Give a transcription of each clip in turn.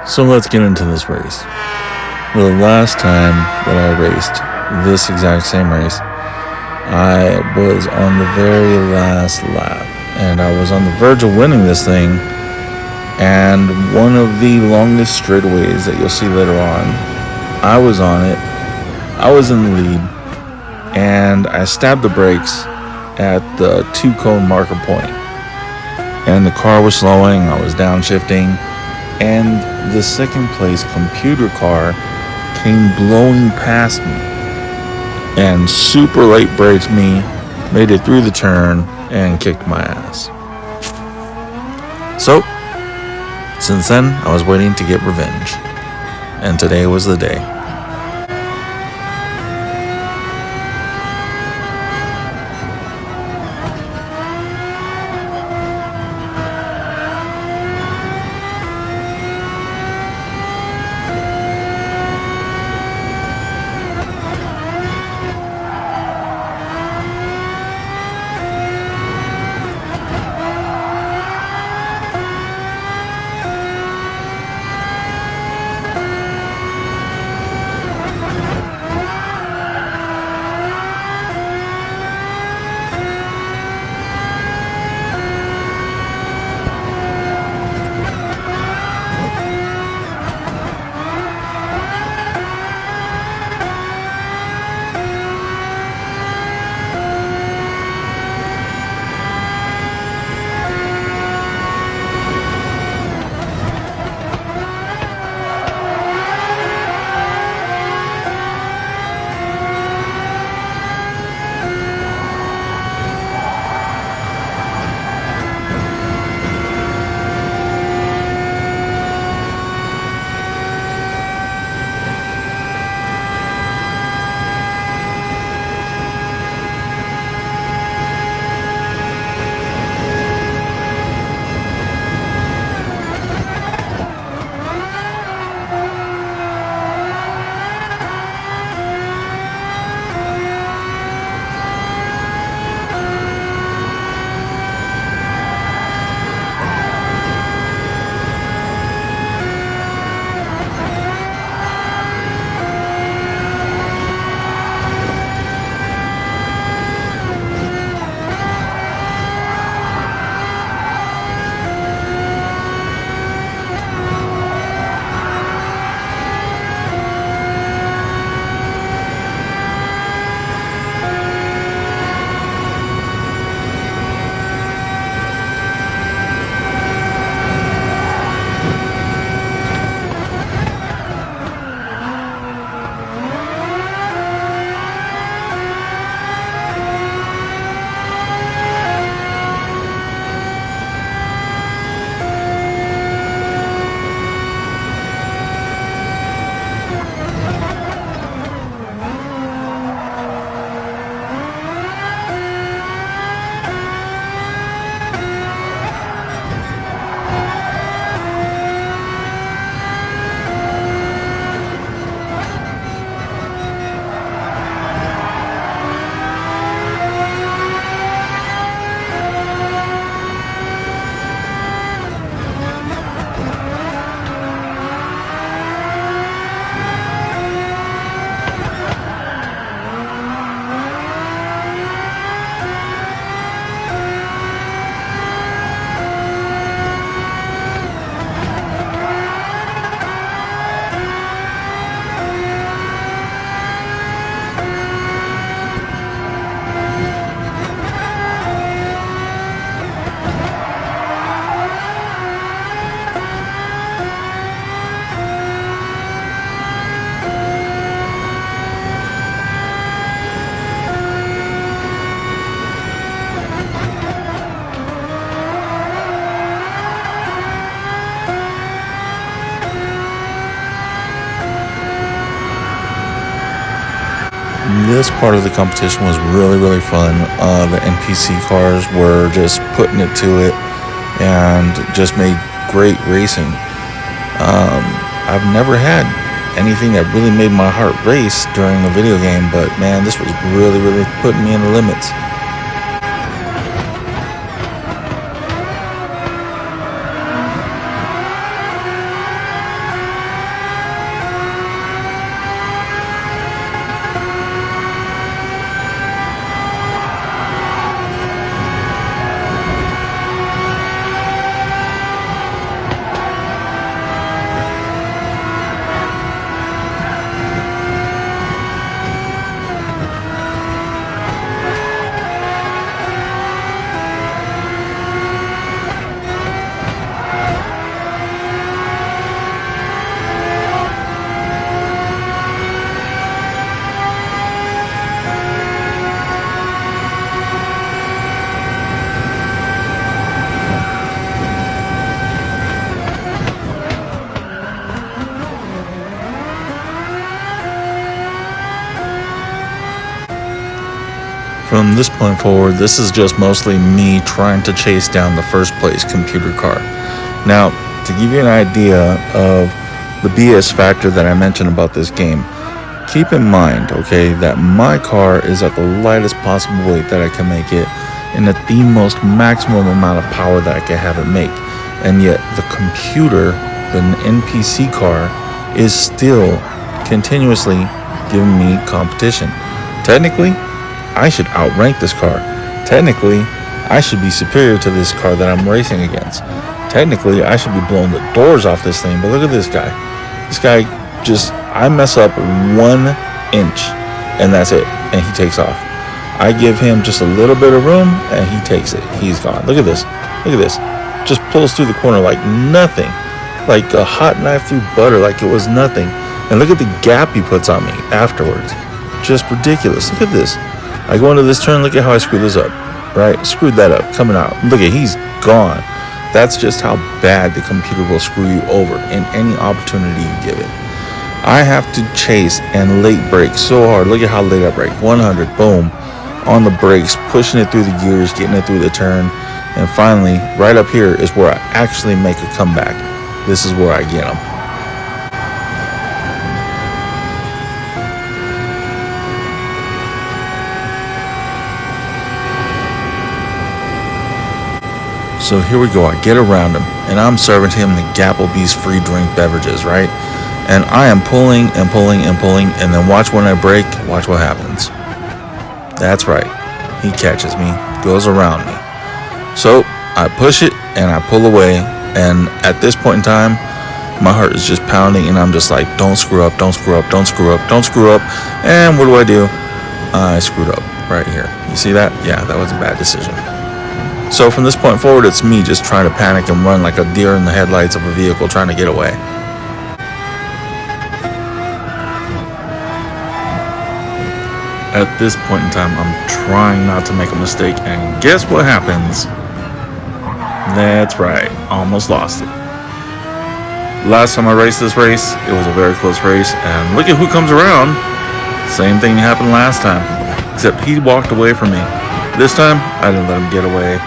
So let's get into this race. The last time that I raced this exact same race, I was on the very last lap, and I was on the verge of winning this thing, and one of the longest straightaways that you'll see later on, I was on it, I was in the lead, and I stabbed the brakes at the 2-cone marker point, and the car was slowing, I was downshifting, and the second place computer car came blowing past me and super late braked me, made it through the turn, and kicked my ass. So, since then, I was waiting to get revenge, and today was the day. This part of the competition was really fun. The NPC cars were just putting it to it and just made great racing. I've never had anything that really made my heart race during a video game, but man, this was really putting me in the limits. From this point forward, this is just mostly me trying to chase down the first place computer car. Now, to give you an idea of the BS factor that I mentioned about this game, keep in mind, okay, that my car is at the lightest possible weight that I can make it and at the most maximum amount of power that I can have it make. And yet the computer, the NPC car, is still continuously giving me competition. Technically, I should outrank this car. Technically, I should be superior to this car that I'm racing against. Technically, I should be blowing the doors off this thing, but look at this guy. This guy I mess up 1 inch, and that's it, and he takes off. I give him just a little bit of room, and he takes it. He's gone. Look at this. Look at this. Just pulls through the corner like nothing. Like a hot knife through butter, like it was nothing. And look at the gap he puts on me afterwards. Just ridiculous. Look at this. I go into this turn, look at how I screwed this up, right? Screwed that up, coming out. Look at, he's gone. That's just how bad the computer will screw you over in any opportunity you give it. I have to chase and late brake so hard. Look at how late I brake. 100, boom. On the brakes, pushing it through the gears, getting it through the turn. And finally, right up here is where I actually make a comeback. This is where I get them. So here we go, I get around him, and I'm serving him the Applebee's free drink beverages, right? And I am pulling and pulling and pulling, and then watch when I brake, watch what happens. That's right, he catches me, goes around me. So I push it, and I pull away, and at this point in time, my heart is just pounding, and I'm just like, don't screw up, don't screw up, don't screw up, don't screw up. And what do? I screwed up right here. You see that? Yeah, that was a bad decision. So from this point forward, it's me just trying to panic and run like a deer in the headlights of a vehicle trying to get away. At this point in time, I'm trying not to make a mistake, and guess what happens? That's right, almost lost it. Last time I raced this race, it was a very close race, and look at who comes around. Same thing happened last time, except he walked away from me. This time, I didn't let him get away.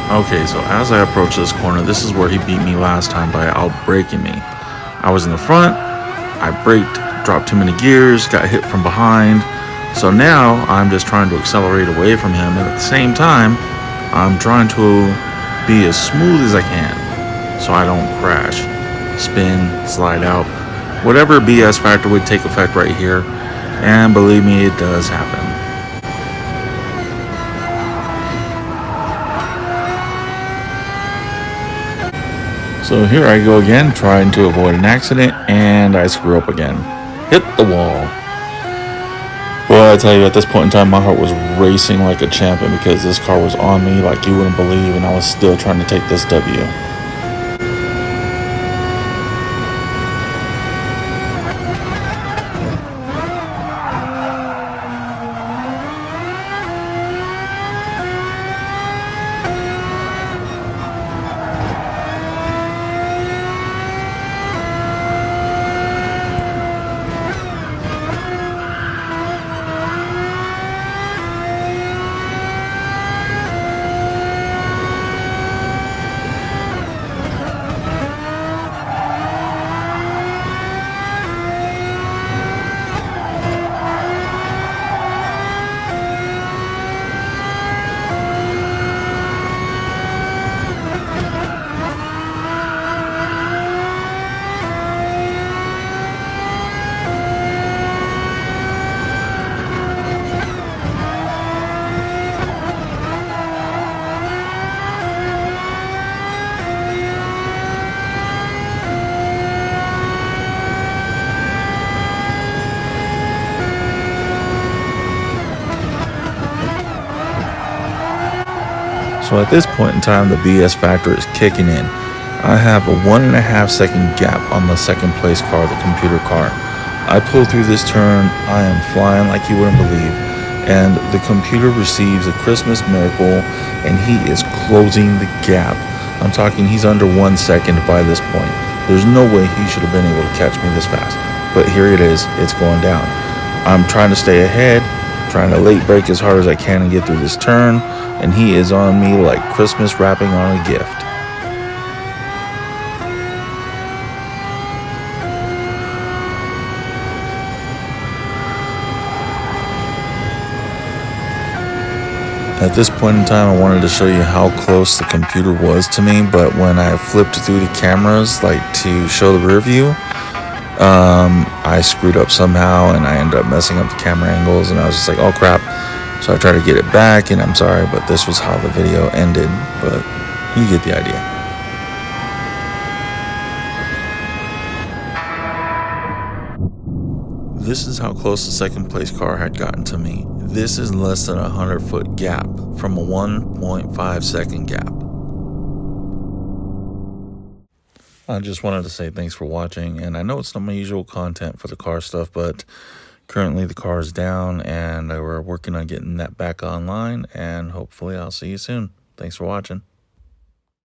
Okay, so as I approach this corner, this is where he beat me last time by out-braking me. I was in the front, I braked, dropped too many gears, got hit from behind. So now I'm just trying to accelerate away from him, and at the same time, I'm trying to be as smooth as I can so I don't crash, spin, slide out. Whatever BS factor would take effect right here, and believe me, it does happen. So here I go again, trying to avoid an accident, and I screw up again. Hit the wall. Boy, I tell you, at this point in time, my heart was racing like a champion because this car was on me like you wouldn't believe, and I was still trying to take this W. So at this point in time, the BS factor is kicking in. I have a 1.5 second gap on the second place car, the computer car. I pull through this turn, I am flying like you wouldn't believe, and the computer receives a Christmas miracle, and he is closing the gap. I'm talking he's under 1 second by this point. There's no way he should have been able to catch me this fast. But here it is, it's going down. I'm trying to stay ahead, trying to late brake as hard as I can and get through this turn, and he is on me like Christmas wrapping on a gift. At this point in time, I wanted to show you how close the computer was to me, but when I flipped through the cameras, like to show the rear view, I screwed up somehow and I ended up messing up the camera angles, and I was just like, oh crap. So I tried to get it back, and I'm sorry, but this was how the video ended, but you get the idea. This is how close the second place car had gotten to me. This is less than a 100-foot gap from a 1.5 second gap. I just wanted to say thanks for watching, and I know it's not my usual content for the car stuff, but currently the car is down and we're working on getting that back online, and hopefully I'll see you soon. Thanks for watching.